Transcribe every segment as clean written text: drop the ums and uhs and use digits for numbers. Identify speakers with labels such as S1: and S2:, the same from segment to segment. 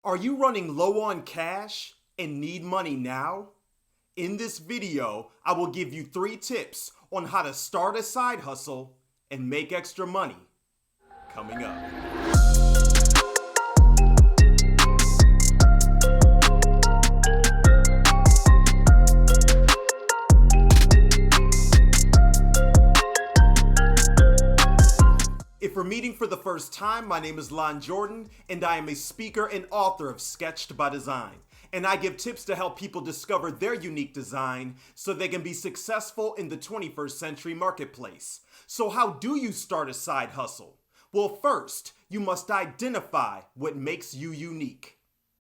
S1: Are you running low on cash and need money now? In this video, I will give you 3 tips on how to start a side hustle and make extra money. Coming up. If we're meeting for the first time, my name is Lon Jordan, and I am a speaker and author of Sketched by Design. And I give tips to help people discover their unique design so they can be successful in the 21st century marketplace. So how do you start a side hustle? Well, first, you must identify what makes you unique.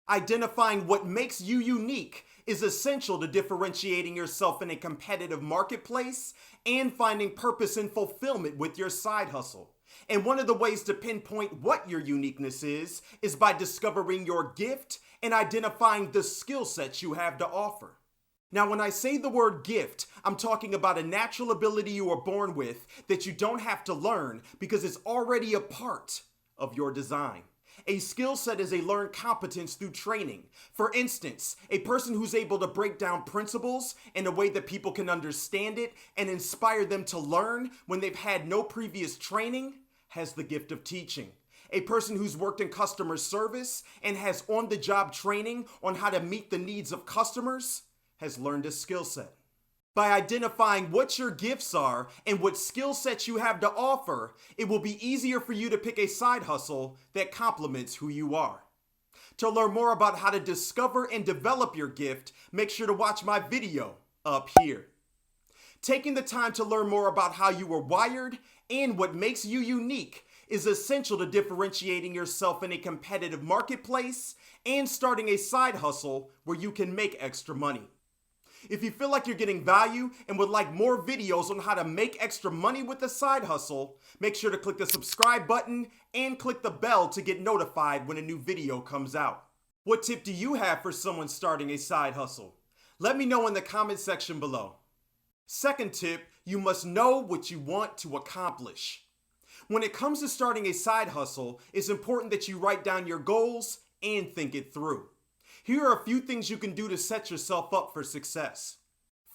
S1: Identifying what makes you unique is essential to differentiating yourself in a competitive marketplace and finding purpose and fulfillment with your side hustle. And one of the ways to pinpoint what your uniqueness is by discovering your gift and identifying the skill sets you have to offer. Now, when I say the word gift, I'm talking about a natural ability you are born with that you don't have to learn because it's already a part of your design. A skill set is a learned competence through training. For instance, a person who's able to break down principles in a way that people can understand it and inspire them to learn when they've had no previous training has the gift of teaching. A person who's worked in customer service and has on-the-job training on how to meet the needs of customers has learned a skill set. By identifying what your gifts are and what skill sets you have to offer, it will be easier for you to pick a side hustle that complements who you are. To learn more about how to discover and develop your gift, make sure to watch my video up here. Taking the time to learn more about how you are wired and what makes you unique is essential to differentiating yourself in a competitive marketplace and starting a side hustle where you can make extra money. If you feel like you're getting value and would like more videos on how to make extra money with a side hustle, make sure to click the subscribe button and click the bell to get notified when a new video comes out. What tip do you have for someone starting a side hustle? Let me know in the comment section below. Second tip, you must know what you want to accomplish. When it comes to starting a side hustle, it's important that you write down your goals and think it through. Here are a few things you can do to set yourself up for success.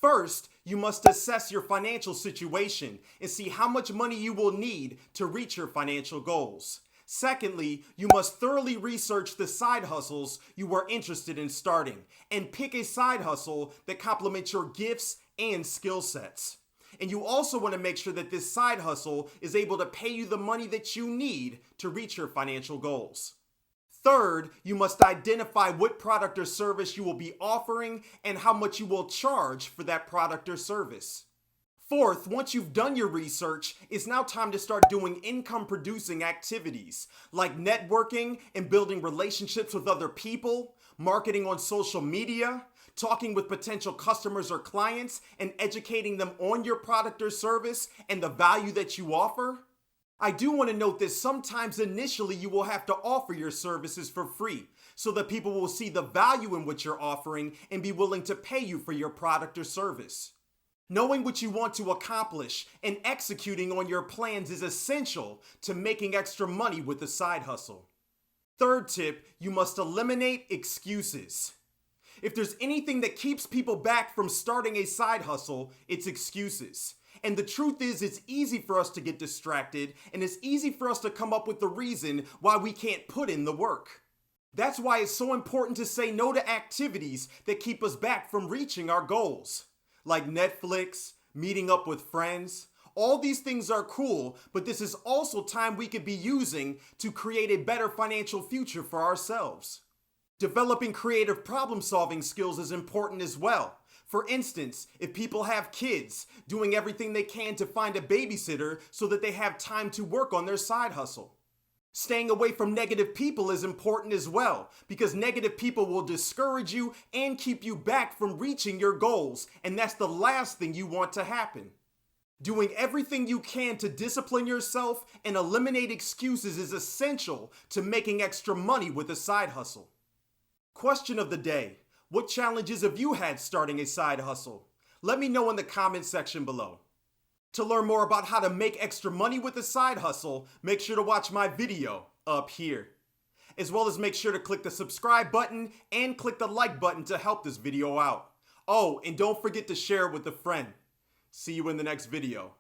S1: First, you must assess your financial situation and see how much money you will need to reach your financial goals. Secondly, you must thoroughly research the side hustles you are interested in starting and pick a side hustle that complements your gifts and skill sets. And you also want to make sure that this side hustle is able to pay you the money that you need to reach your financial goals. Third, you must identify what product or service you will be offering and how much you will charge for that product or service. Fourth, once you've done your research, it's now time to start doing income-producing activities like networking and building relationships with other people, marketing on social media, talking with potential customers or clients, and educating them on your product or service and the value that you offer. I do want to note that sometimes initially you will have to offer your services for free so that people will see the value in what you're offering and be willing to pay you for your product or service. Knowing what you want to accomplish and executing on your plans is essential to making extra money with a side hustle. Third tip, you must eliminate excuses. If there's anything that keeps people back from starting a side hustle, it's excuses. And the truth is, it's easy for us to get distracted, and it's easy for us to come up with the reason why we can't put in the work. That's why it's so important to say no to activities that keep us back from reaching our goals. Like Netflix, meeting up with friends. All these things are cool, but this is also time we could be using to create a better financial future for ourselves. Developing creative problem-solving skills is important as well. For instance, if people have kids, doing everything they can to find a babysitter so that they have time to work on their side hustle. Staying away from negative people is important as well, because negative people will discourage you and keep you back from reaching your goals, and that's the last thing you want to happen. Doing everything you can to discipline yourself and eliminate excuses is essential to making extra money with a side hustle. Question of the day. What challenges have you had starting a side hustle? Let me know in the comment section below. To learn more about how to make extra money with a side hustle, make sure to watch my video up here. as well as make sure to click the subscribe button and click the like button to help this video out. Oh, and don't forget to share it with a friend. See you in the next video.